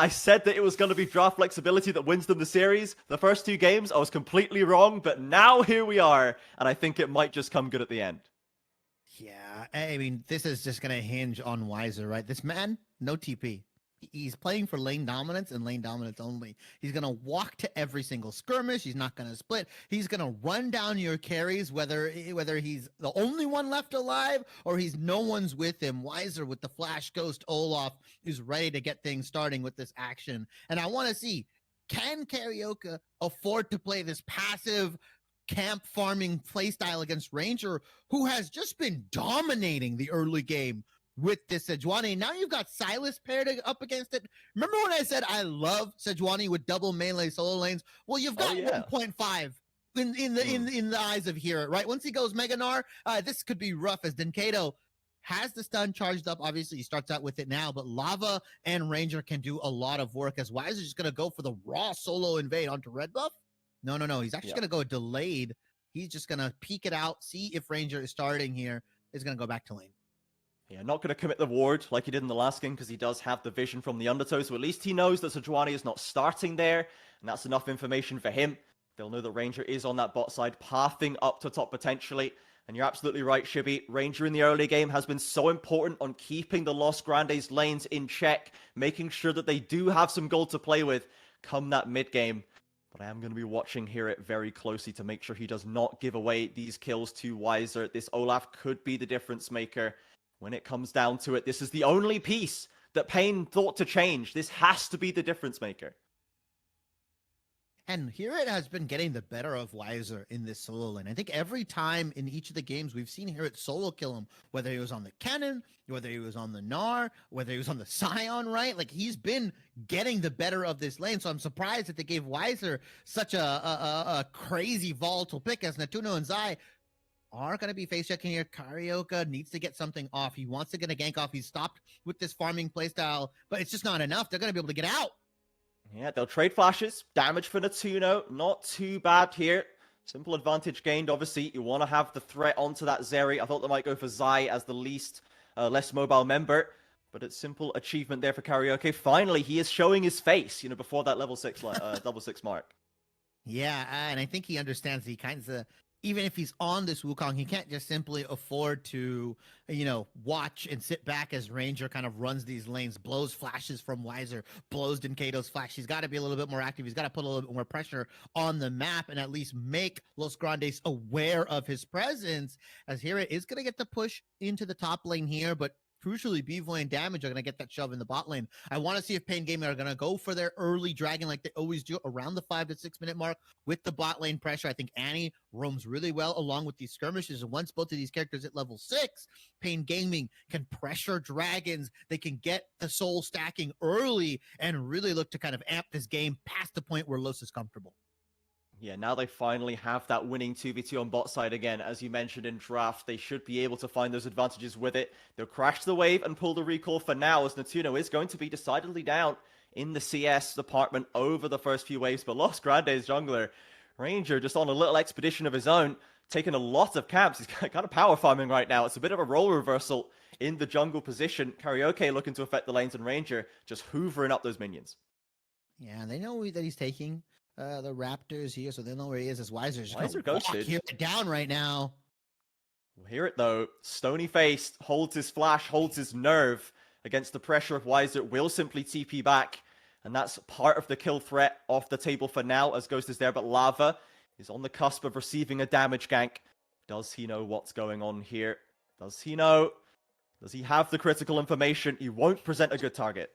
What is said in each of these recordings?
I said that it was going to be draft flexibility that wins them the series. The first 2 games, I was completely wrong, but now here we are, and I think it might just come good at the end. Yeah, I mean, this is just going to hinge on Weiser, right? This man, no TP. He's playing for lane dominance and lane dominance only. He's going to walk to every single skirmish. He's not going to split. He's going to run down your carries, whether he's the only one left alive or he's no one's with him. Weiser with the Flash Ghost Olaf is ready to get things starting with this action. And I want to see, can Karaoke afford to play this passive camp farming playstyle against Ranger, who has just been dominating the early game with this Sejuani? Now you've got Silas paired up against it. Remember when I said I love Sejuani with double melee solo lanes? Well, you've got 1.5 in the eyes of Hero, right? Once he goes Meganar, this could be rough as Denkato has the stun charged up. Obviously, he starts out with it now, but Lava and Ranger can do a lot of work as Weiser just going to go for the raw solo invade onto red buff. No. He's actually going to go delayed. He's just going to peek it out, see if Ranger is starting here. He's going to go back to lane. Yeah, not going to commit the ward like he did in the last game because he does have the vision from the undertow, so at least he knows that Sejuani is not starting there, and that's enough information for him. They'll know that Ranger is on that bot side, pathing up to top potentially. And you're absolutely right, Shibby. Ranger in the early game has been so important on keeping the Los Grandes lanes in check, making sure that they do have some gold to play with come that mid game. But I am going to be watching here very closely to make sure he does not give away these kills to Weiser. This Olaf could be the difference maker when it comes down to it. This is the only piece that Payne thought to change. This has to be the difference maker. And here it has been getting the better of Weiser in this solo lane. I think every time in each of the games we've seen here at solo kill him, whether he was on the Cannon, whether he was on the Gnar, whether he was on the Scion, right? Like he's been getting the better of this lane. So I'm surprised that they gave Weiser such a crazy volatile pick as Natuno and Zai are going to be face checking here. Karaoke needs to get something off. He wants to get a gank off. He's stopped with this farming playstyle, but it's just not enough. They're going to be able to get out. Yeah, they'll trade flashes. Damage for Natuno. Not too bad here. Simple advantage gained, obviously. You want to have the threat onto that Zeri. I thought they might go for Zai as the less mobile member. But it's simple achievement there for Karaoke. Finally, he is showing his face, before that level 6 mark. Yeah, and I think he understands he kind of, even if he's on this Wukong, he can't just simply afford to, watch and sit back as Ranger kind of runs these lanes, blows flashes from Weiser, blows Denkato's flash. He's got to be a little bit more active. He's got to put a little bit more pressure on the map and at least make Los Grandes aware of his presence, as here it is going to get the push into the top lane here, but crucially, Bvoy and Damage are going to get that shove in the bot lane. I want to see if Pain Gaming are going to go for their early dragon like they always do around the 5 to 6 minute mark with the bot lane pressure. I think Annie roams really well along with these skirmishes. And once both of these characters at level 6, Pain Gaming can pressure dragons. They can get the soul stacking early and really look to kind of amp this game past the point where Los is comfortable. Yeah, now they finally have that winning 2v2 on bot side again. As you mentioned in draft, they should be able to find those advantages with it. They'll crash the wave and pull the recall for now, as Natuno is going to be decidedly down in the CS department over the first few waves. But Los Grandes jungler, Ranger, just on a little expedition of his own, taking a lot of camps. He's kind of power farming right now. It's a bit of a role reversal in the jungle position. Karaoke looking to affect the lanes, and Ranger just hoovering up those minions. Yeah, they know that he's taking the Raptors here, so they know where he is. As Weiser's Weiser ghosted. Here down right now. We'll hear it though. Stony faced, holds his flash, holds his nerve against the pressure of Weiser. Will simply TP back, and that's part of the kill threat off the table for now. As Ghost is there, but Lava is on the cusp of receiving a damage gank. Does he know what's going on here? Does he know? Does he have the critical information? He won't present a good target.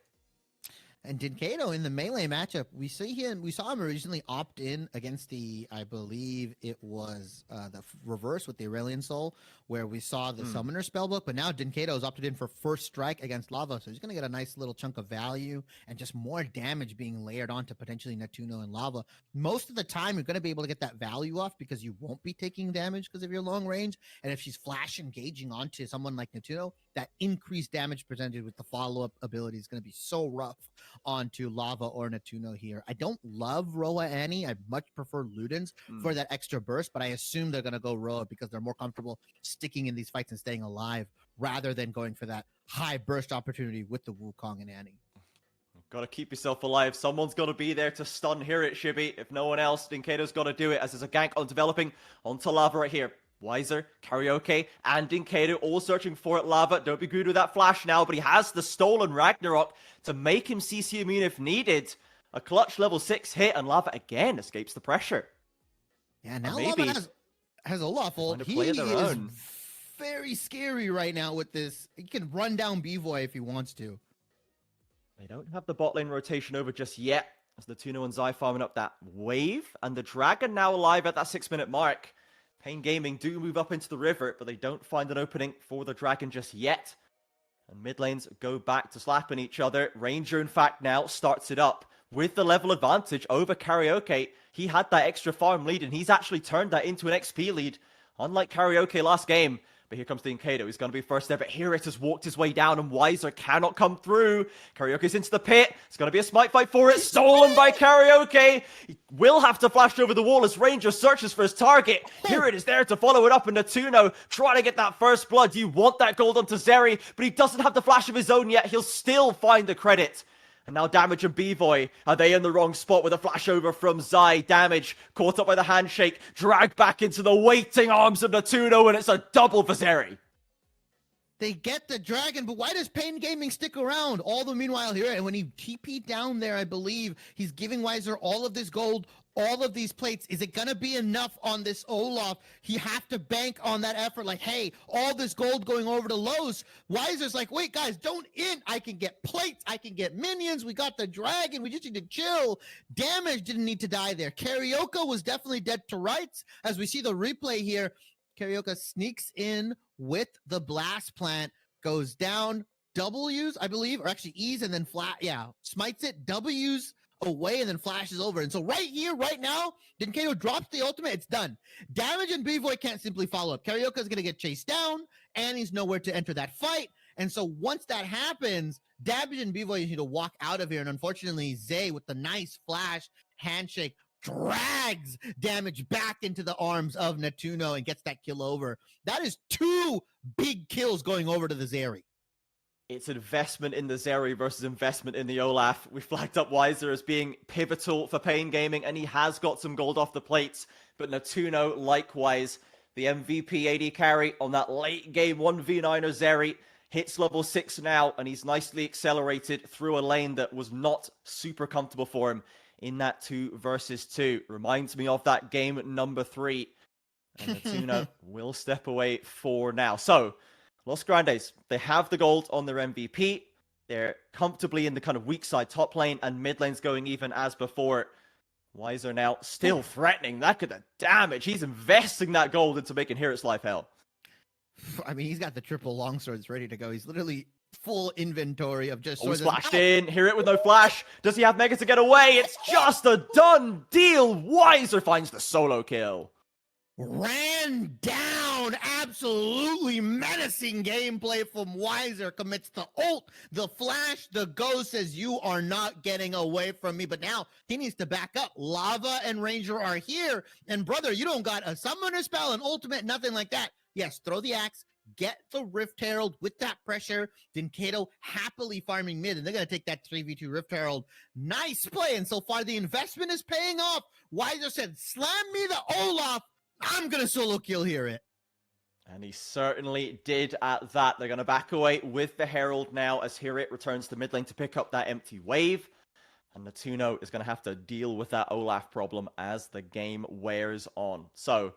And Denkato in the melee matchup, we saw him originally opt in against the, I believe it was the reverse with the Aurelian Soul, where we saw the Summoner spellbook, but now Denkato has opted in for first strike against Lava, so he's going to get a nice little chunk of value and just more damage being layered onto potentially Natuno and Lava. Most of the time, you're going to be able to get that value off because you won't be taking damage because of your long range, and if she's flash engaging onto someone like Natuno, that increased damage presented with the follow-up ability is going to be so rough onto Lava or Natuno here. I don't love Roa Annie. I much prefer Ludens for that extra burst, but I assume they're going to go Roa because they're more comfortable sticking in these fights and staying alive rather than going for that high burst opportunity with the Wukong and Annie. Gotta keep yourself alive. Someone's gotta be there to stun here at Shibby. If no one else, Dinkado's gotta do it as there's a gank on developing onto Lava right here. Wiser, Karaoke, and Dinkado all searching for it. Lava, don't be good with that flash now, but he has the stolen Ragnarok to make him CC immune if needed. A clutch level 6 hit, and Lava again escapes the pressure. Yeah, now maybe Lava has Olaf ult. He play of is their own. very scary right now with this. He can run down B-Boy if he wants to. They don't have the bot lane rotation over just yet, as Natuno and Zai farming up that wave, and the Dragon now alive at that 6-minute mark. Pain Gaming do move up into the river, but they don't find an opening for the Dragon just yet. And mid lanes go back to slapping each other. Ranger, in fact, now starts it up with the level advantage over Karaoke. He had that extra farm lead, and he's actually turned that into an XP lead, unlike Karaoke last game. But here comes Dinkado. He's going to be first there, but here it has walked his way down, and Wiser cannot come through. Karaoke's into the pit. It's going to be a smite fight for it. Stolen by Karaoke. He will have to flash over the wall as Ranger searches for his target. Here it is there to follow it up, and Natuno trying to get that first blood. You want that gold onto Zeri, but he doesn't have the flash of his own yet. He'll still find the credit. And now Damage and B-Boy, are they in the wrong spot with a flash over from Zai? Damage caught up by the handshake, dragged back into the waiting arms of Natuno, and it's a double for Zeri. They get the Dragon, but why does Pain Gaming stick around? All the meanwhile here, and when he TP'd down there, I believe he's giving Wiser all of this gold, all of these plates. Is it going to be enough on this Olaf? He have to bank on that effort. Like, hey, all this gold going over to Los. Wiser's like, wait, guys, don't in. I can get plates. I can get minions. We got the Dragon. We just need to chill. Damage didn't need to die there. Karaoke was definitely dead to rights. As we see the replay here, Karaoke sneaks in with the blast plant, goes down, W's, I believe, or actually E's, and then smites it, W's away, and then flashes over. And so right here, right now, Dinkado drops the ultimate. It's done. Damage and B-Boy can't simply follow up. Karaoke is going to get chased down, and he's nowhere to enter that fight. And so once that happens, Damage and B-Boy need to walk out of here. And unfortunately, Zay, with the nice flash handshake, drags Damage back into the arms of Natuno and gets that kill over. That is 2 big kills going over to the Zeri. It's investment in the Zeri versus investment in the Olaf. We flagged up Wiser as being pivotal for Pain Gaming, and he has got some gold off the plates. But Natuno, likewise, the MVP AD carry on that late game 1v9er Zeri, hits level 6 now, and he's nicely accelerated through a lane that was not super comfortable for him in that 2 versus 2. Reminds me of that game number 3. And Natuno will step away for now. So, Los Grandes, they have the gold on their MVP. They're comfortably in the kind of weak side top lane, and mid lane's going even as before. Wiser now still threatening. That could have damage. He's investing that gold into making Hero's life hell. I mean, he's got the triple longswords ready to go. He's literally full inventory of just swords. Splashed in. Hear it with no flash. Does he have Mega to get away? It's just a done deal. Wiser finds the solo kill. Ran down, absolutely menacing gameplay from Wiser. Commits the ult, the flash, the ghost says, you are not getting away from me. But now he needs to back up. Lava and Ranger are here. And brother, you don't got a summoner spell, an ultimate, nothing like that. Yes, throw the axe, get the Rift Herald with that pressure. Dinkado happily farming mid, and they're going to take that 3v2 Rift Herald. Nice play, and so far the investment is paying off. Wiser said, slam me the Olaf. I'm going to solo kill here it. And he certainly did at that. They're going to back away with the Herald now as Hirit returns to mid lane to pick up that empty wave. And Natuno is going to have to deal with that Olaf problem as the game wears on. So,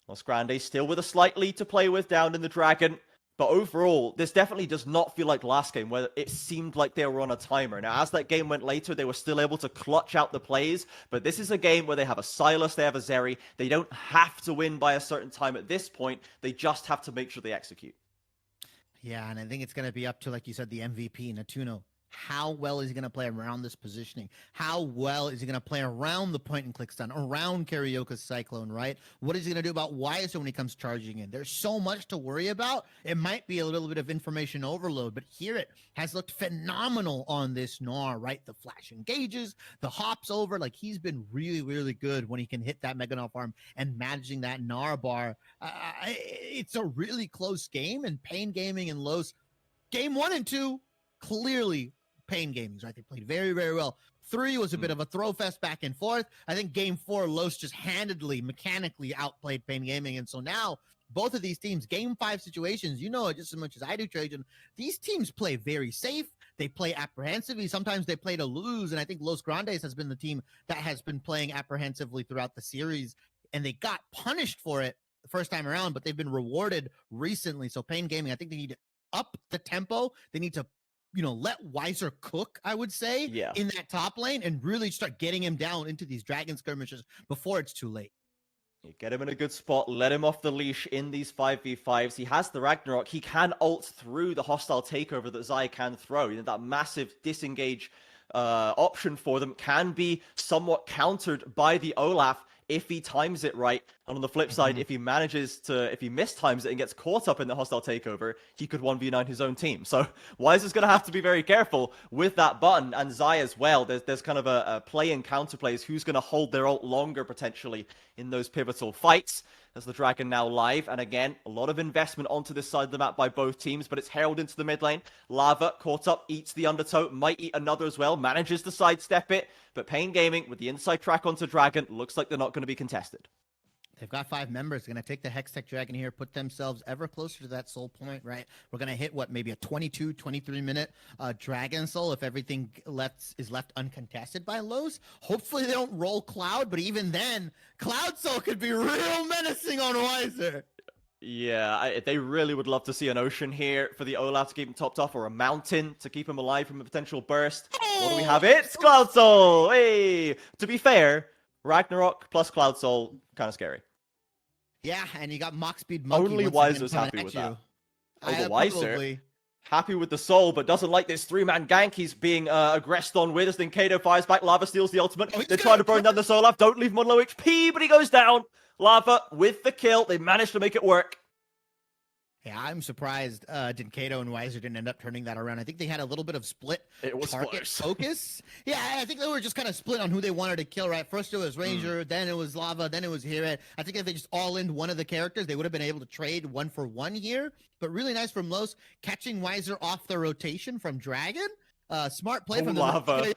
Los Grandes still with a slight lead to play with down in the Dragon. But overall, this definitely does not feel like last game where it seemed like they were on a timer. Now, as that game went later, they were still able to clutch out the plays. But this is a game where they have a Silas, they have a Zeri. They don't have to win by a certain time at this point. They just have to make sure they execute. Yeah, and I think it's going to be up to, like you said, the MVP, Natuno. How well is he going to play around this positioning? How well is he going to play around the point and click stun, around Karaoke's Cyclone, right? What is he going to do about Wiser when he comes charging in? There's so much to worry about. It might be a little bit of information overload, but here it has looked phenomenal on this Gnar, right? The flash engages, the hops over. Like, he's been really, really good when he can hit that Mega Gnar farm and managing that Gnar bar. It's a really close game, and Pain Gaming and Los, game 1 and 2, clearly Pain Gaming's, right? They played very, very well. 3 was a bit of a throw fest back and forth. I think game 4, Los just handedly, mechanically outplayed Pain Gaming. And so now both of these teams, game 5 situations, you know it just as much as I do, Trajan, these teams play very safe. They play apprehensively. Sometimes they play to lose. And I think Los Grandes has been the team that has been playing apprehensively throughout the series. And they got punished for it the first time around, but they've been rewarded recently. So Pain Gaming, I think they need to up the tempo. They need to, let Weiser cook, I would say, in that top lane and really start getting him down into these dragon skirmishes before it's too late. You get him in a good spot, let him off the leash in these 5v5s. He has the Ragnarok. He can ult through the hostile takeover that Zai can throw. That massive disengage option for them can be somewhat countered by the Olaf if he times it right. And on the flip side, if he mistimes it and gets caught up in the hostile takeover, he could 1v9 his own team. So Weiser's going to have to be very careful with that button, and Zai as well. There's kind of a play and counterplays. Who's going to hold their ult longer potentially in those pivotal fights? As the Dragon now live, and again, a lot of investment onto this side of the map by both teams, but it's Herald into the mid lane. Lava caught up, eats the undertow, might eat another as well, manages to sidestep it, but Pain Gaming with the inside track onto Dragon, looks like they're not going to be contested. They've got 5 members. Going to take the Hextech Dragon here, put themselves ever closer to that soul point, right? We're going to hit, maybe a 22, 23-minute Dragon Soul if everything is left uncontested by Los. Hopefully they don't roll Cloud, but even then, Cloud Soul could be real menacing on Weiser. Yeah, they really would love to see an ocean here for the Olaf to keep him topped off, or a mountain to keep him alive from a potential burst. What do we have? It's Cloud Soul! Hey! To be fair, Ragnarok plus Cloud Soul, kind of scary. Yeah, and you got Mach Speed Monkey. Only Weiser's happy with that. Oh, the Weiser happy with the soul, but doesn't like this 3-man gank he's being aggressed on with as Dinkado fires back. Lava steals the ultimate. They're trying to burn down the Solaf. Don't leave him on low HP, but he goes down. Lava with the kill. They managed to make it work. Yeah, I'm surprised Dinkado and Weiser didn't end up turning that around. I think they had a little bit of split target focus. Yeah, I think they were just kind of split on who they wanted to kill, right? First it was Ranger, then it was Lava, then it was Hirat. I think if they just all-in one of the characters, they would have been able to trade 1-for-1 here. But really nice from Los, catching Weiser off the rotation from Dragon. Smart play from Lava.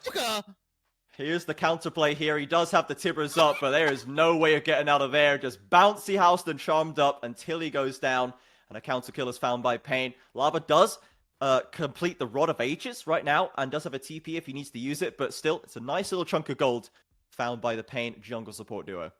Here's the counterplay here. He does have the Tibbers up, but there is no way of getting out of there. Just bouncy housed and charmed up until he goes down. And a counter kill is found by Pain. Lava does complete the Rod of Ages right now, and does have a TP if he needs to use it, but still, it's a nice little chunk of gold found by the Pain jungle support duo.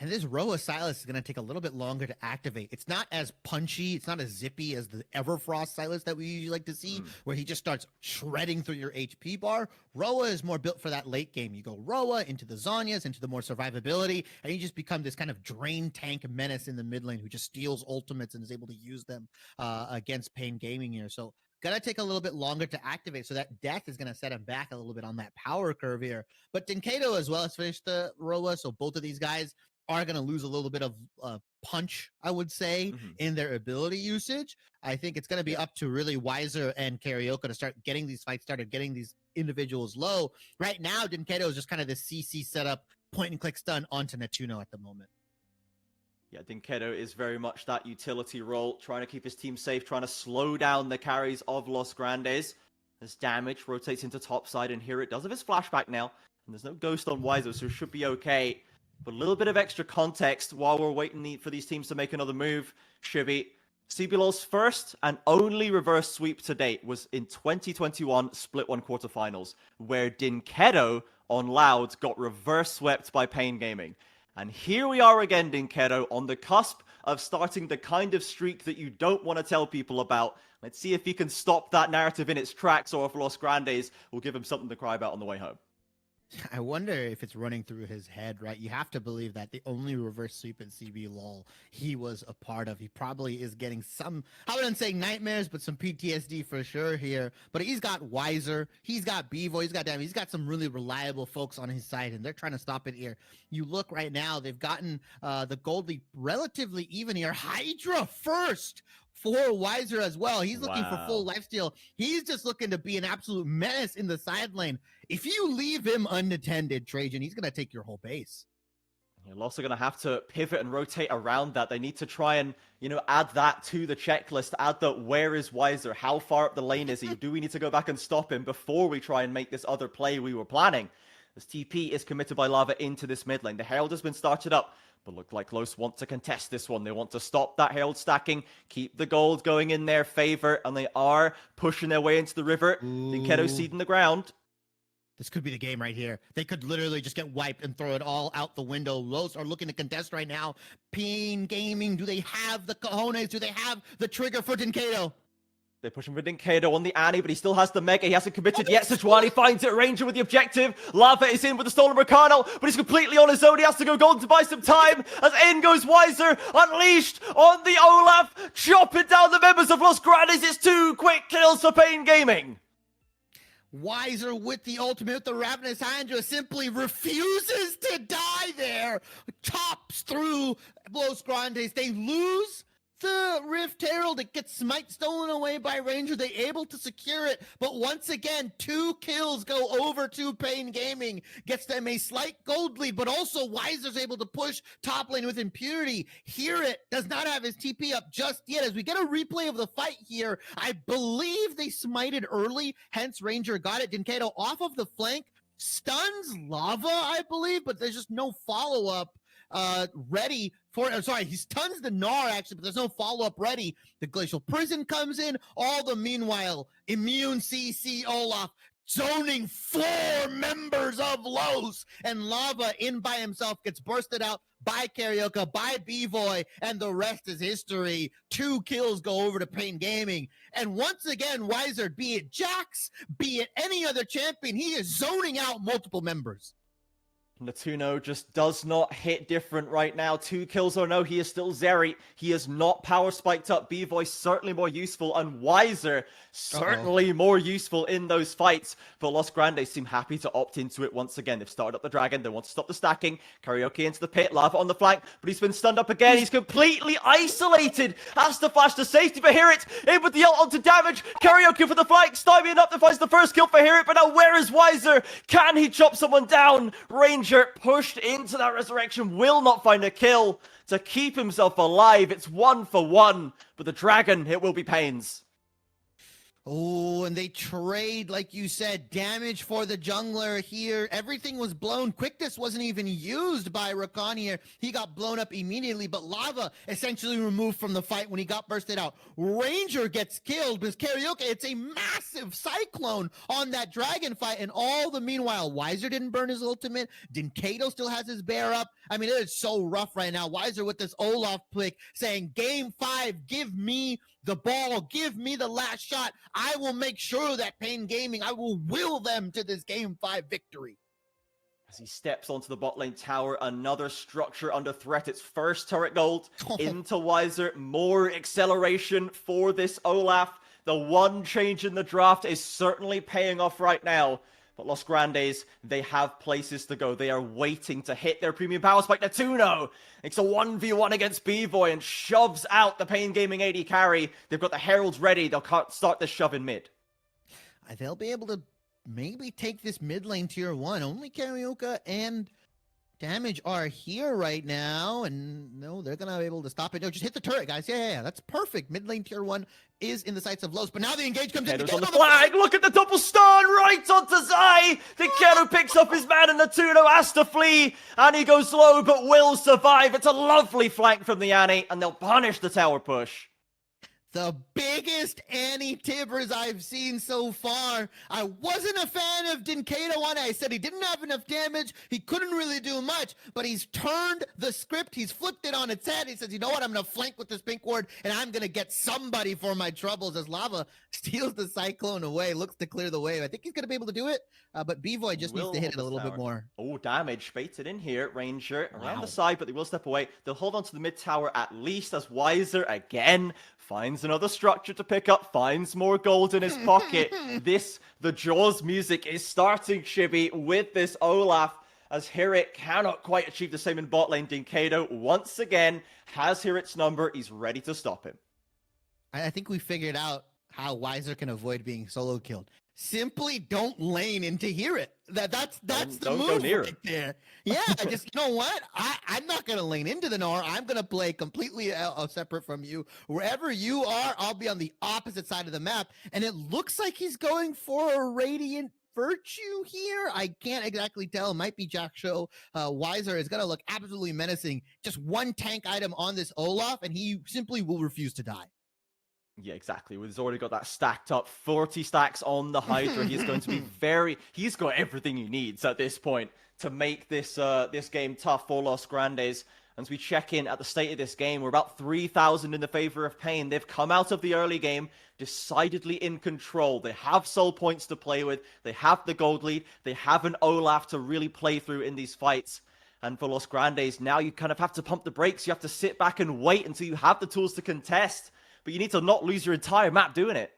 And this Roa Silas is going to take a little bit longer to activate. It's not as punchy, it's not as zippy as the Everfrost Silas that we usually like to see, where he just starts shredding through your HP bar. Roa is more built for that late game. You go Roa into the Zhonya's, into the more survivability, and you just become this kind of drain tank menace in the mid lane who just steals ultimates and is able to use them against Pain Gaming here. So gonna take a little bit longer to activate, so that death is gonna set him back a little bit on that power curve here. But Dinkado as well has finished the Roa, so both of these guys are going to lose a little bit of punch, I would say, in their ability usage. I think it's going to be up to really Weiser and Carioca to start getting these fights started, getting these individuals low. Right now, Dinkado is just kind of this CC setup, point and click stun onto Netuno at the moment. Yeah, Dinkado is very much that utility role, trying to keep his team safe, trying to slow down the carries of Los Grandes. As damage rotates into topside, and here it does have his flashback now. And there's no ghost on Weiser, so it should be okay. But a little bit of extra context while we're waiting for these teams to make another move. Shibby, CBLOL's first and only reverse sweep to date was in 2021 Split 1 quarterfinals, where Dinkado on Loud got reverse swept by Pain Gaming. And here we are again, Dinkado, on the cusp of starting the kind of streak that you don't want to tell people about. Let's see if he can stop that narrative in its tracks, or if Los Grandes will give him something to cry about on the way home. I wonder if it's running through his head, right? You have to believe that the only reverse sweep in CBLOL he was a part of. He probably is getting some, I wouldn't say nightmares, but some PTSD for sure here. But he's got Weiser, he's got Bevo, he's got some really reliable folks on his side, and they're trying to stop it here. You look right now, they've gotten the gold lead relatively even here. Hydra first for Weiser as well. He's looking for full lifesteal. He's just looking to be an absolute menace in the side lane. If you leave him unattended, Trajan, he's going to take your whole base. You're also going to have to pivot and rotate around that. They need to try and, add that to the checklist. Add the where is Weiser? How far up the lane is he? Do we need to go back and stop him before we try and make this other play we were planning? As TP is committed by Lava into this mid lane. The Herald has been started up, but look like Los want to contest this one. They want to stop that Herald stacking, keep the gold going in their favor, and they are pushing their way into the river. Dinkedo seeding the ground. This could be the game right here. They could literally just get wiped and throw it all out the window. Los are looking to contest right now. Peen Gaming, do they have the cojones? Do they have the trigger for Dinkedo? They're pushing for Dinkedo on the Annie, but he still has the Mega. He hasn't committed yet. Sejuani finds it. Ranger with the objective. Lava is in with the stolen Mercano, but he's completely on his own. He has to go golden to buy some time. As in goes Weiser, unleashed on the Olaf, chopping down the members of Los Grandes. It's 2 quick kills for Pain Gaming. Weiser with the ultimate, with the Ravenous Hydra, simply refuses to die there. Chops through Los Grandes. They lose the Rift Herald. It gets Smite stolen away by Ranger. They able to secure it, but once again, 2 kills go over to Pain Gaming. Gets them a slight gold lead, but also Weiser's able to push top lane with impunity. Hear It does not have his TP up just yet. As we get a replay of the fight here, I believe they smited early, hence Ranger got it. Dinkedo off of the flank, stuns Lava, I believe, but there's just no follow-up ready for it. Sorry, he stuns the Gnar actually, but there's no follow-up ready. The Glacial Prison comes in. All the meanwhile, Immune CC Olaf zoning 4 members of Los, and Lava in by himself gets bursted out by Carioca, by B-Boy, and the rest is history. 2 kills go over to Pain Gaming. And once again, Weiser, be it Jax, be it any other champion, he is zoning out multiple members. Natuno just does not hit different right now. 2 kills or no, he is still Zeri. He is not power spiked up. B-Voice certainly more useful, and Weiser certainly more useful in those fights. But Los Grandes seem happy to opt into it once again. They've started up the Dragon. They want to stop the stacking. Karaoke into the pit. Lava on the flank, but he's been stunned up again. He's completely isolated. Has to flash to safety for Hear It. In with the ult onto damage. Karaoke for the flank. Stymian up to finds the first kill for Hear It. But now where is Weiser? Can he chop someone down? Ranger pushed into that resurrection, will not find a kill to keep himself alive. It's 1 for 1, but the Dragon, it will be Pain's. Oh, and they trade, like you said, damage for the jungler here. Everything was blown. Quickness wasn't even used by Rakan here. He got blown up immediately, but Lava essentially removed from the fight when he got bursted out. Ranger gets killed because Karaoke, it's a massive cyclone on that dragon fight, and all the meanwhile, Weiser didn't burn his ultimate. Dinkedo still has his bear up. I mean, it is so rough right now. Weiser with this Olaf pick saying, game 5, give me the ball, give me the last shot. I will make sure that Pain Gaming, I will will them to this game 5 victory. As he steps onto the bot lane tower, another structure under threat. It's first turret gold into Weiser. More acceleration for this Olaf. The one change in the draft is certainly paying off right now. But Los Grandes, they have places to go. They are waiting to hit their premium power spike. Natuno makes a 1v1 against B-Boy and shoves out the Pain Gaming AD carry. They've got the Heralds ready. They'll start this shove in mid. They'll be able to maybe take this mid lane tier 1. Only Carioca and Damage are here right now, and no, they're gonna be able to stop it. No, just hit the turret, guys. Yeah, that's perfect. Mid lane tier 1 is in the sights of Los, but now the engage comes in. On the flag. Look at the double stun right onto Zai. Dinkedo picks up his man, and Natuno has to flee, and he goes low, but will survive. It's a lovely flank from the Annie, and they'll punish the tower push. The biggest Annie Tibbers I've seen so far. I wasn't a fan of Dinkedo on it. I said he didn't have enough damage. He couldn't really do much, but he's turned the script. He's flipped it on its head. He says, you know what? I'm going to flank with this pink ward, and I'm going to get somebody for my troubles. As Lava steals the Cyclone away, looks to clear the wave. I think he's going to be able to do it, but B-Voy just needs to hit it a little bit more. Oh, damage. Baited in here. Ranger around the side, but they will step away. They'll hold on to the mid tower at least, as Weiser again finds another structure to pick up, finds more gold in his pocket. The Jaws music is starting, Shibby, with this Olaf, as Hear It cannot quite achieve the same in bot lane. Dinkedo, once again, has Hear It's number. He's ready to stop him. I think we figured out how Weiser can avoid being solo killed. Simply don't lane into Hear It. That's the Don't go move near right him. there. Yeah, just you know what? I'm not gonna lane into the Nor. I'm gonna play completely separate from you. Wherever you are, I'll be on the opposite side of the map. And it looks like he's going for a Radiant Virtue here. I can't exactly tell. It might be Jack Show. Weiser is gonna look absolutely menacing. Just one tank item on this Olaf, and he simply will refuse to die. Yeah, exactly. He's already got that stacked up. 40 stacks on the Hydra. He's going to be he's got everything he needs at this point to make this this game tough for Los Grandes. As we check in at the state of this game, we're about 3,000 in the favor of Pain. They've come out of the early game decidedly in control. They have soul points to play with. They have the gold lead. They have an Olaf to really play through in these fights. And for Los Grandes, now you kind of have to pump the brakes. You have to sit back and wait until you have the tools to contest. But you need to not lose your entire map doing it.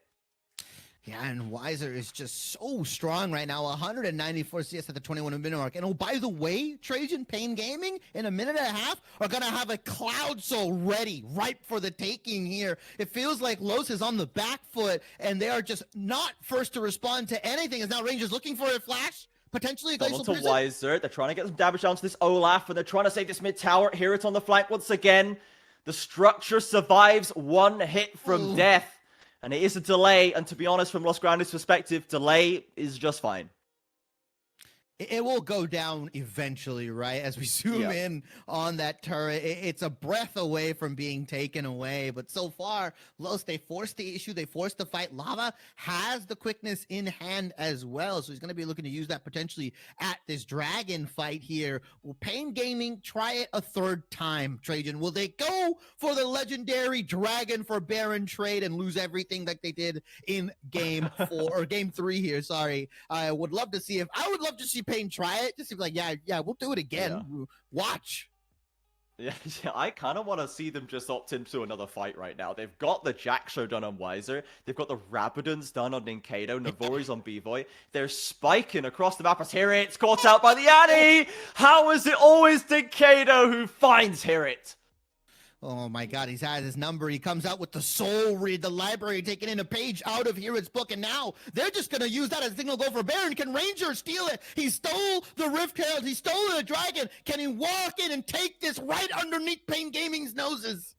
Yeah, and Weiser is just so strong right now. 194 CS at the 21-minute mark. And oh, by the way, Trajan, Pain Gaming, in a minute and a half, are going to have a Cloud Soul ready, ripe for the taking here. It feels like Los is on the back foot, and they are just not first to respond to anything. As now Rangers looking for a flash. Potentially a Glacial Prison. Weiser. They're trying to get some damage down to this Olaf, and they're trying to save this mid tower. Here it's on the flank once again. The structure survives one hit from death. And it is a delay. And to be honest, from Los Grandes' perspective, delay is just fine. It will go down eventually, right? As we zoom in on that turret, it's a breath away from being taken away. But so far, Los, they forced the issue. They forced the fight. Lava has the quickness in hand as well. So he's going to be looking to use that potentially at this dragon fight here. Will Pain Gaming try it a third time, Trajan? Will they go for the legendary dragon for Baron trade and lose everything like they did in game 4 or game 3 here? Sorry. I would love to see Pain try it. Just be like, yeah, we'll do it again. Yeah. Watch. Yeah, I kind of want to see them just opt into another fight right now. They've got the Jack Show done on Weiser. They've got the Rabadons done on Ninkado. Navori's on B-Boy. They're spiking across the map as Hirit caught out by the Annie. How is it always Ninkado who finds Hirit? Oh my god, he's had his number. He comes out with the soul read, the library taking in a page out of Hirit's book, and now they're just going to use that as a signal go for Baron. Can Ranger steal it? He stole the Rift Herald. He stole the Dragon. Can he walk in and take this right underneath Pain Gaming's noses?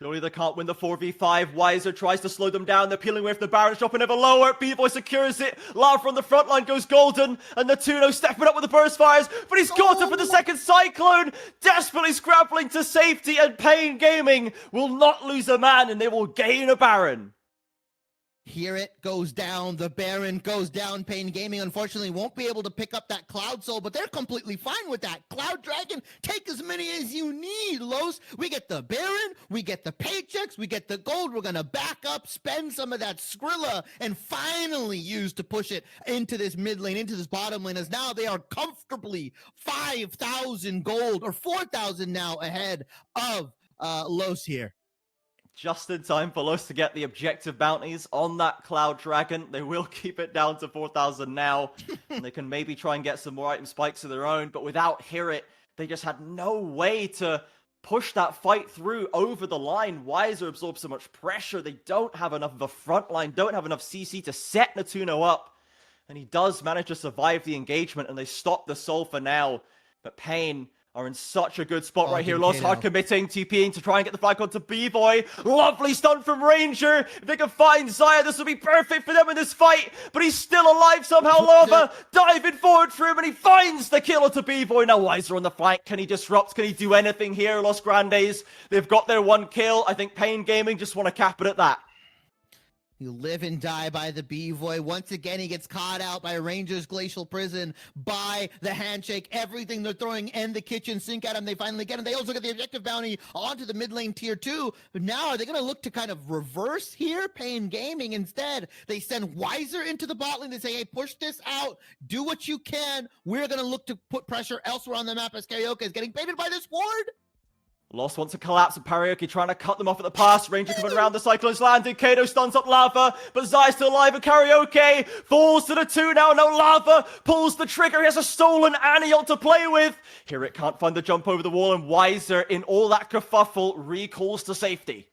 Surely they can't win the 4v5. Weiser tries to slow them down. They're peeling away from the Baron, dropping ever lower. B-Boy secures it. Lava on the front line goes golden. And the Tuno stepping up with the burst fires. But he's got it for the second Cyclone. Desperately scrabbling to safety. And Pain Gaming will not lose a man. And they will gain a Baron. Hirit goes down, the Baron goes down. Pain Gaming unfortunately won't be able to pick up that Cloud Soul, but they're completely fine with that. Cloud Dragon, take as many as you need, Los. We get the Baron, we get the paychecks, we get the gold. We're going to back up, spend some of that Skrilla, and finally use to push it into this mid lane, into this bottom lane, as now they are comfortably 5,000 gold, or 4,000 now ahead of Los here. Just in time for Los to get the objective bounties on that Cloud Dragon. They will keep it down to 4,000 now. And they can maybe try and get some more item spikes of their own. But without Hirit, they just had no way to push that fight through over the line. Weiser absorbs so much pressure. They don't have enough of a front line, don't have enough CC to set Natuno up. And he does manage to survive the engagement, and they stop the soul for now. But Pain are in such a good spot right here. Los hard committing, TPing to try and get the flag onto B-Boy. Lovely stun from Ranger. If they can find Zaya, this will be perfect for them in this fight. But he's still alive somehow. Lava diving forward for him, and he finds the kill onto B-Boy. Now Weiser on the flank. Can he disrupt? Can he do anything here? Los Grandes, they've got their one kill. I think Pain Gaming just want to cap it at that. You live and die by the B-Boy. Once again, he gets caught out by Rangers Glacial Prison, by the handshake, everything they're throwing, and the kitchen sink at him. They finally get him. They also get the objective bounty onto the mid lane tier 2. But now, are they going to look to kind of reverse here? Pain Gaming instead. They send Weiser into the bot lane. They say, hey, push this out. Do what you can. We're going to look to put pressure elsewhere on the map as Karaoke is getting baited by this ward. Lost wants to collapse, and Karaoke trying to cut them off at the pass. Ranger coming around the Cyclone's landing. Kato stuns up Lava, but Zai's still alive, and Karaoke falls to the 2 now. No, Lava pulls the trigger. He has a stolen Aniel to play with. Hirit can't find the jump over the wall, and Weiser, in all that kerfuffle, recalls to safety.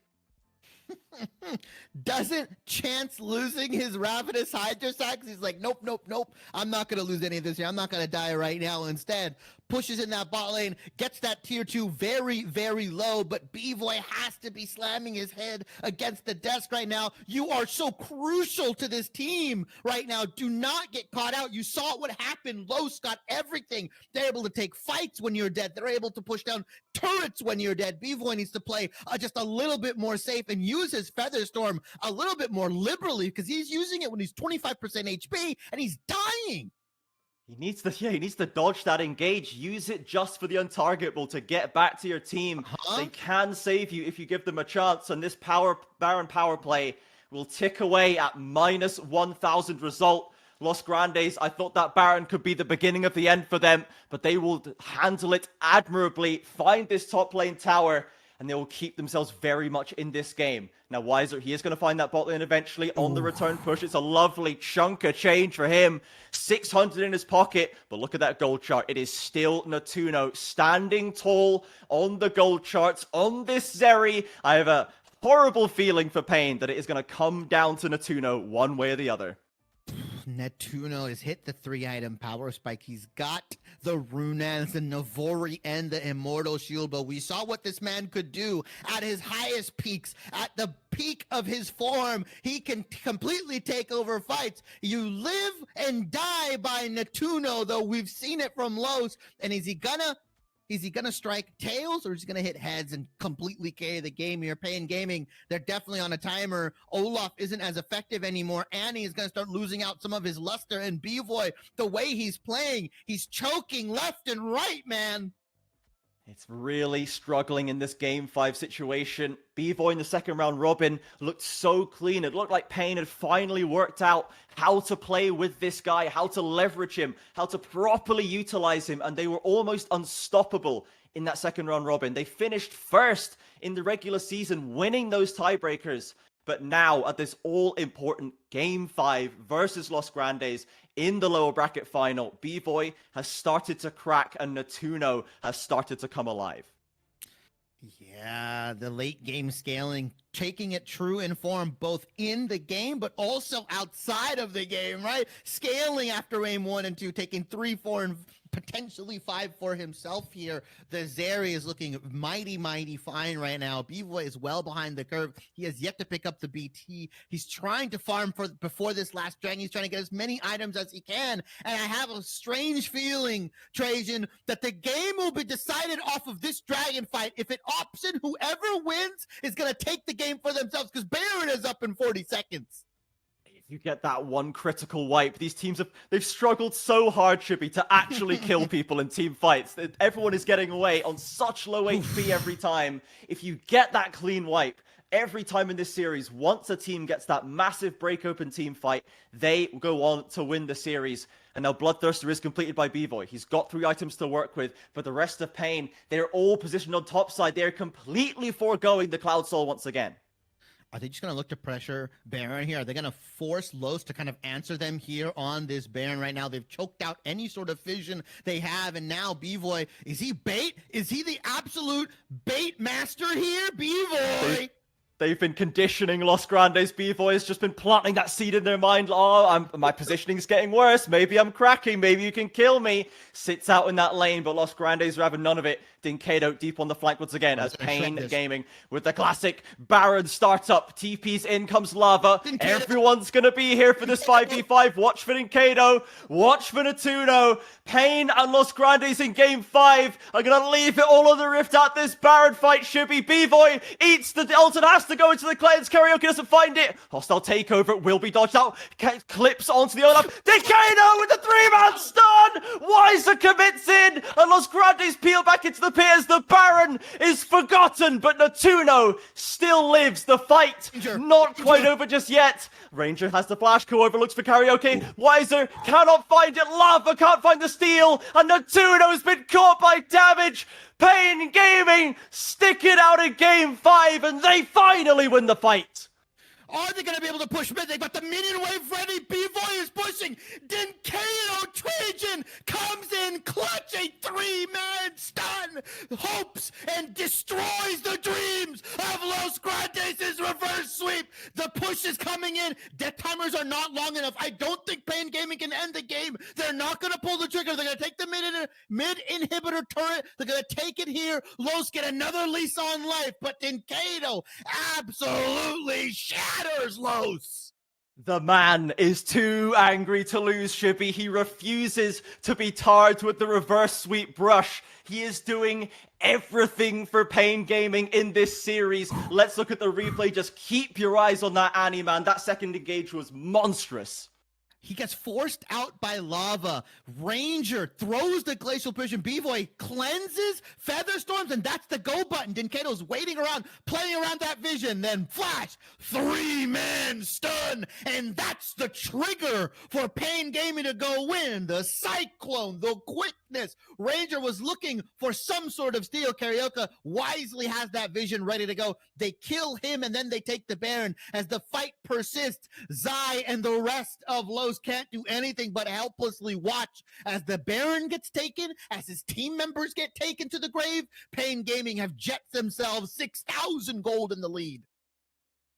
Doesn't chance losing his Ravenous Hydra sacks. He's like, nope, nope, nope. I'm not going to lose any of this here. I'm not going to die right now. Instead, pushes in that bot lane, gets that tier 2 very, very low, but B-Boy has to be slamming his head against the desk right now. You are so crucial to this team right now. Do not get caught out. You saw what happened. Los got everything. They're able to take fights when you're dead. They're able to push down turrets when you're dead. B-Boy needs to play just a little bit more safe and use his Feather Storm a little bit more liberally because he's using it when he's 25% HP and he's dying. He needs to dodge that engage. Use it just for the untargetable to get back to your team. They can save you if you give them a chance, and this Baron power play will tick away at minus 1,000 result. Los Grandes, I thought that Baron could be the beginning of the end for them, but they will handle it admirably, find this top lane tower, and they will keep themselves very much in this game. Now, Weiser, he is going to find that bot lane eventually on the return push. It's a lovely chunk of change for him. 600 in his pocket, but look at that gold chart. It is still Natuno standing tall on the gold charts on this Zeri. I have a horrible feeling for Pain that it is going to come down to Natuno one way or the other. Netuno has hit the 3-item power spike. He's got the Runans, the Navori, and the Immortal Shield, but we saw what this man could do at his highest peaks. At the peak of his form, he can completely take over fights. You live and die by Netuno, though we've seen it from Los. And is he gonna strike tails, or is he gonna hit heads and completely carry the game here? Pain Gaming, they're definitely on a timer. Olaf isn't as effective anymore. Annie is gonna start losing out some of his luster, and B-Boy, the way he's playing, he's choking left and right, man. It's really struggling in this Game 5 situation. B-Boy in the second round robin looked so clean. It looked like Pain had finally worked out how to play with this guy, how to leverage him, how to properly utilize him, and they were almost unstoppable in that second round robin. They finished first in the regular season, winning those tiebreakers. But now, at this all-important Game 5 versus Los Grandes in the lower bracket final, B-Boy has started to crack and Netuno has started to come alive. Yeah, the late game scaling, taking it true in form, both in the game, but also outside of the game, right? Scaling after aim 1 and 2, taking 3, 4, and potentially 5 for himself here. The Zeri is looking mighty, mighty fine right now. B-Boy is well behind the curve. He has yet to pick up the BT. He's trying to farm before this last dragon. He's trying to get as many items as he can. And I have a strange feeling, Trajan, that the game will be decided off of this dragon fight. If it opts in, whoever wins is going to take the game for themselves, because Baron is up in 40 seconds. You get that one critical wipe. These teams they've struggled so hard, Chippy, to actually kill people in team fights. Everyone is getting away on such low HP every time. If you get that clean wipe every time in this series, once a team gets that massive break open team fight, they go on to win the series. And now Bloodthirster is completed by B-Boy. He's got 3 items to work with, but the rest of Pain, they're all positioned on top side. They're completely foregoing the Cloud Soul once again. Are they just going to look to pressure Baron here? Are they going to force Los to kind of answer them here on this Baron right now? They've choked out any sort of vision they have, and now B-Boy, is he bait? Is he the absolute bait master here? B-Boy! They've been conditioning Los Grandes. B-Boy has just been planting that seed in their mind. Oh, my positioning's getting worse. Maybe I'm cracking. Maybe you can kill me. Sits out in that lane, but Los Grandes are having none of it. Dinkado deep on the flank once again as Pain Gaming with the classic Baron startup. TP's in comes Lava. Everyone's going to be here for this 5v5. Watch for Dinkado. Watch for Netuno. Pain and Los Grandes in game 5 are going to leave it all on the rift at this Baron fight. Should be B-Boy eats the ult and has to go into the cleanse. Karaoke doesn't find it. Hostile takeover will be dodged out. Clips onto the Olaf. Dinkado with the 3-man stun. Weiser commits in and Los Grandes peel back into the pit as the Baron is forgotten, but Netuno still lives. The fight not quite over just yet. Ranger has the flash, overlooks for Karaoke. Weiser cannot find it. Lava can't find the steal, and Netuno's been caught by damage. Pain Gaming stick it out in game 5, and they finally win the fight. Are they going to be able to push mid? They got the minion wave ready. B-Boy is pushing. Dinkeo Trajan comes in clutch. A 3-man stun. Hopes and destroys the dreams of Los Grandes' reverse sweep. The push is coming in. Death timers are not long enough. I don't think Pain Gaming can end the game. They're not going to pull the trigger. They're going to take the mid inhibitor turret. They're going to take it here. Los get another lease on life. But Dinkeo absolutely shatters Los. The man is too angry to lose, Shibby. He refuses to be tarred with the reverse sweep brush. He is doing everything for Pain Gaming in this series. Let's look at the replay. Just keep your eyes on that Annie, man. That second engage was monstrous. He gets forced out by lava. Ranger throws the glacial prison. B-Boy cleanses Feather Storms, and that's the go button. Dinkado's waiting around, playing around that vision. Then flash, 3-man stun, and that's the trigger for Pain Gaming to go win. The Cyclone, the quickness. Ranger was looking for some sort of steal. Karaoke wisely has that vision ready to go. They kill him, and then they take the Baron. As the fight persists, Zai and the rest of Los can't do anything but helplessly watch as the Baron gets taken, as his team members get taken to the grave. Pain Gaming have jets themselves 6,000 gold in the lead.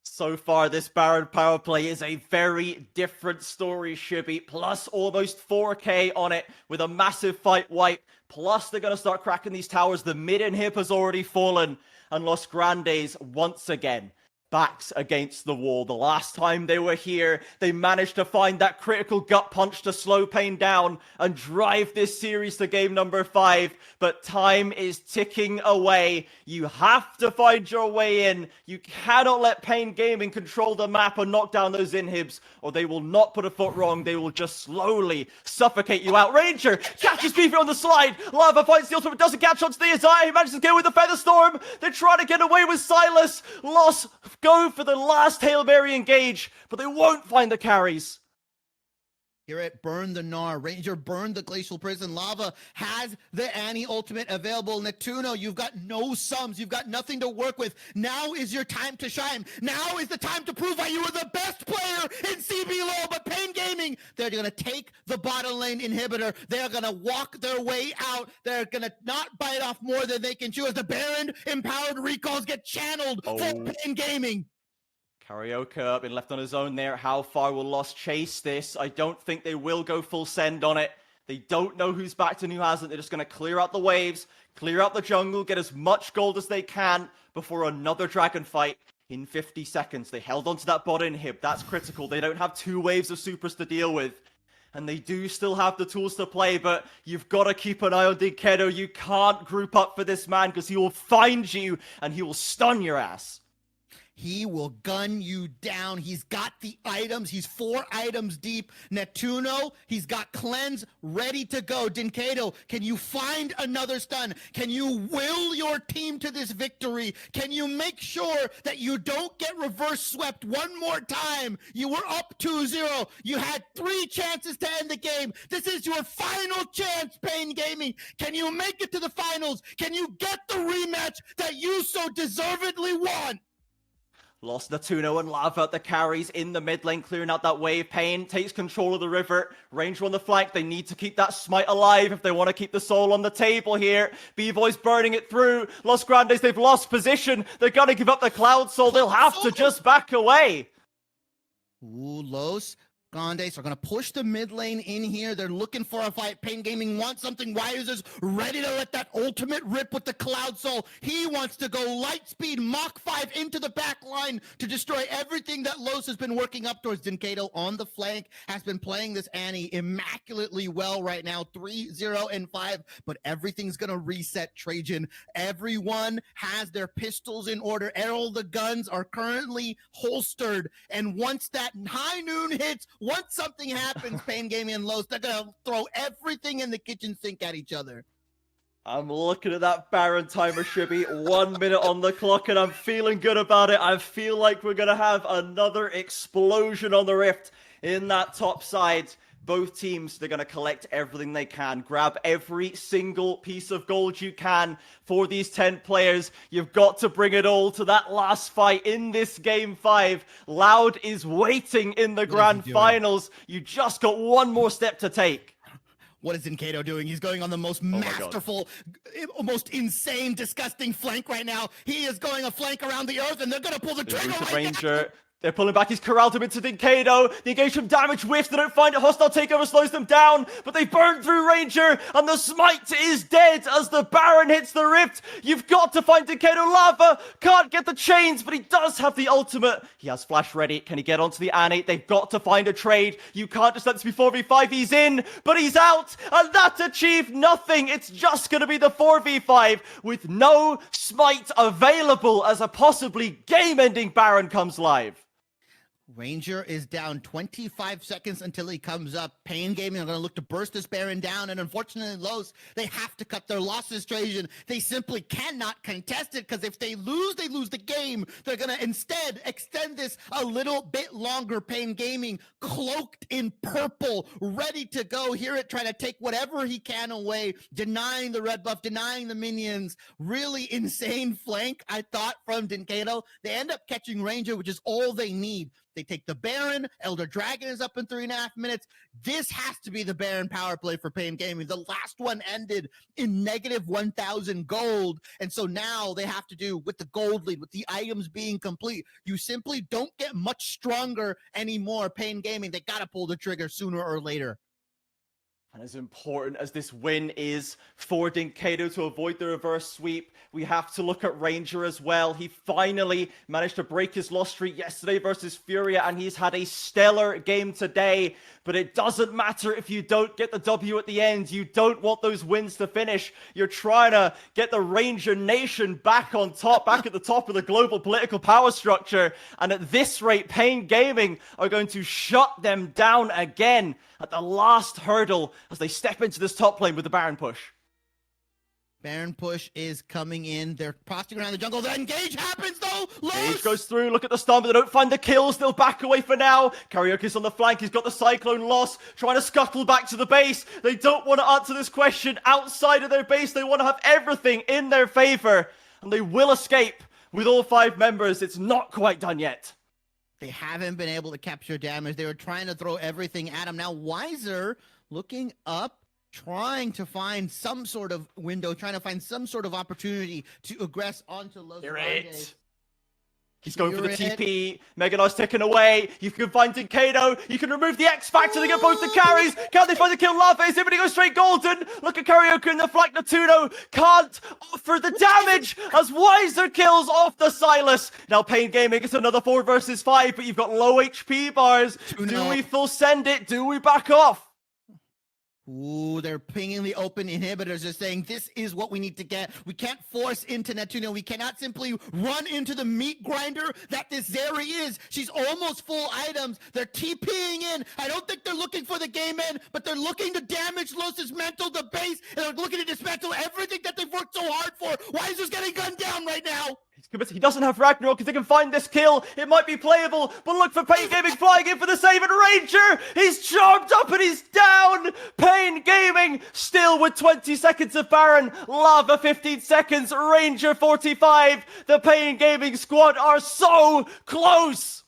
So far, this Baron power play is a very different story, Shibby. Plus almost 4K on it with a massive fight wipe. Plus they're going to start cracking these towers. The mid inhib has already fallen. And Los Grandes once again backs against the wall. The last time they were here, they managed to find that critical gut punch to slow Pain down and drive this series to game number 5. But time is ticking away. You have to find your way in. You cannot let Pain Gaming control the map and knock down those inhibs, or they will not put a foot wrong. They will just slowly suffocate you out. Ranger catches Beaver on the slide. Lava finds the ultimate, doesn't catch onto the Azai. He manages to get with the Feather Storm. They're trying to get away with Silas. Loss go for the last Hail Mary engage, but they won't find the carries. Here it burn the Gnar. Ranger burned the Glacial Prison. Lava has the Annie ultimate available. Netuno, you've got no sums. You've got nothing to work with. Now is your time to shine. Now is the time to prove why you are the best player in CBLOL. But Pain Gaming, they're going to take the bottom lane inhibitor. They're going to walk their way out. They're going to not bite off more than they can chew as the Baron empowered recalls get channeled for Pain Gaming. Karaoke been left on his own there. How far will Lost chase this? I don't think they will go full send on it. They don't know who's backed and who hasn't. They're just going to clear out the waves, clear out the jungle, get as much gold as they can before another dragon fight in 50 seconds. They held onto that bot inhib. That's critical. They don't have 2 waves of supers to deal with. And they do still have the tools to play, but you've got to keep an eye on Dinkedo. You can't group up for this man because he will find you and he will stun your ass. He will gun you down. He's got the items. He's 4 items deep. Netuno, he's got cleanse ready to go. Dinkedo, can you find another stun? Can you will your team to this victory? Can you make sure that you don't get reverse swept one more time? You were up 2-0. You had 3 chances to end the game. This is your final chance, Pain Gaming. Can you make it to the finals? Can you get the rematch that you so deservedly want? Lost Netuno and Lava at the carries in the mid lane, clearing out that wave. Pain takes control of the river. Ranger on the flank. They need to keep that smite alive if they want to keep the soul on the table here. B-Boy's burning it through. Los Grandes, they've lost position. They're going to give up the Cloud Soul. They'll have to just back away. Ooh, Los Grandes are going to push the mid lane in here. They're looking for a fight. Pain Gaming wants something. Wires is ready to let that ultimate rip with the Cloud Soul. He wants to go light speed Mach 5 into the back line to destroy everything that Los has been working up towards. Dinkedo on the flank has been playing this Annie immaculately well right now. 3-0-5, but everything's going to reset, Trajan. Everyone has their pistols in order. All the guns are currently holstered. And once that high noon hits, once something happens, Pain Gaming and Los, they're going to throw everything in the kitchen sink at each other. I'm looking at that Baron timer, Shibby. 1 minute on the clock, and I'm feeling good about it. I feel like we're going to have another explosion on the Rift in that top side. Both teams, they're going to collect everything they can. Grab every single piece of gold you can for these 10 players. You've got to bring it all to that last fight in this Game 5. Loud is waiting in the grand finals. You just got one more step to take. What is Denkato doing? He's going on the most masterful, most insane, disgusting flank right now. He is going a flank around the earth, and they're going to pull the trigger right Ranger. now. They're pulling back his corralled him into Denkato. The engagement damage whiffs. They don't find it. Hostile takeover slows them down, but they burn through Ranger, and the smite is dead as the Baron hits the rift. You've got to find Denkato. Lava can't get the chains, but he does have the ultimate. He has flash ready. Can he get onto the Annie? They've got to find a trade. You can't just let this be 4v5. He's in, but he's out, and that achieved nothing. It's just going to be the 4v5 with no smite available as a possibly game-ending Baron comes live. Ranger is down 25 seconds until he comes up. Pain Gaming are going to look to burst this Baron down, and unfortunately, Los, they have to cut their losses, Trajan. They simply cannot contest it, because if they lose the game. They're going to instead extend this a little bit longer. Pain Gaming, cloaked in purple, ready to go. Hear it, try to take whatever he can away, denying the red buff, denying the minions. Really insane flank, I thought, from Denkato. They end up catching Ranger, which is all they need. They take the Baron. Elder Dragon is up in 3.5 minutes. This has to be the Baron power play for Pain Gaming. The last one ended in negative 1,000 gold. And so now they have to do with the gold lead, with the items being complete. You simply don't get much stronger anymore, Pain Gaming. They got to pull the trigger sooner or later. And as important as this win is for Denkato to avoid the reverse sweep, we have to look at Ranger as well. He finally managed to break his loss streak yesterday versus Furia, and he's had a stellar game today. But it doesn't matter if you don't get the W at the end. You don't want those wins to finish. You're trying to get the Ranger Nation back on top, back at the top of the global political power structure. And at this rate, Pain Gaming are going to shut them down again at the last hurdle as they step into this top lane with the Baron push. Baron push is coming in. They're posting around the jungle. The engage happens, though. Engage goes through. Look at the stun, but they don't find the kills. They'll back away for now. Karaoke's on the flank. He's got the Cyclone loss, trying to scuttle back to the base. They don't want to answer this question outside of their base. They want to have everything in their favor, and they will escape with all 5 members. It's not quite done yet. They haven't been able to capture damage. They were trying to throw everything at him. Now Weiser looking up, trying to find some sort of window, trying to find some sort of opportunity to aggress onto Los Grandes. He's going for the TP. Meganar's taken away. You can find Denkato. You can remove the X Factor to get both the carries. Can they find the kill? Lava is able to go straight golden. Look at Karaoke in the flank. Natuno can't offer the damage as Weiser kills off the Silas. Now Pain Gaming gets another 4 versus 5, but you've got low HP bars. Do we full send it? Do we back off? Ooh, they're pinging the open inhibitors. They're saying this is what we need to get. We can't force into Netuno. We cannot simply run into the meat grinder that this Zeri is. She's almost full items. They're TPing in. I don't think they're looking for the game end, but they're looking to damage Los's mental, the base, and they're looking to dismantle everything that they've worked so hard for. Weiser's getting gunned down right now. He doesn't have Ragnarok. If they can find this kill, it might be playable. But look for Pain Gaming flying in for the save, and Ranger! He's charmed up and he's down! Pain Gaming still with 20 seconds of Baron. Lava 15 seconds. Ranger 45. The Pain Gaming squad are so close!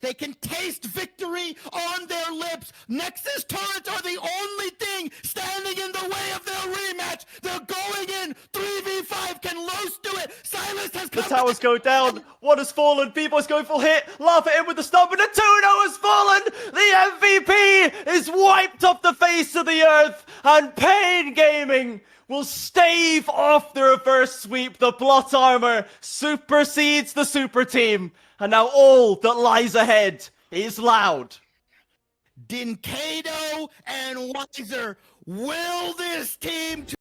They can taste victory on their lips. Nexus turrets are the only thing standing in the way of their rematch. They're going in 3v5. Can Los do it? Silas has come. The towers go down. One has fallen. B-Boy's going full hit. Lava in with the stun, but Natuno has fallen. The MVP is wiped off the face of the earth. And Pain Gaming will stave off the reverse sweep. The plot armor supersedes the super team. And now all that lies ahead is Loud. Denkato and Weiser, will this team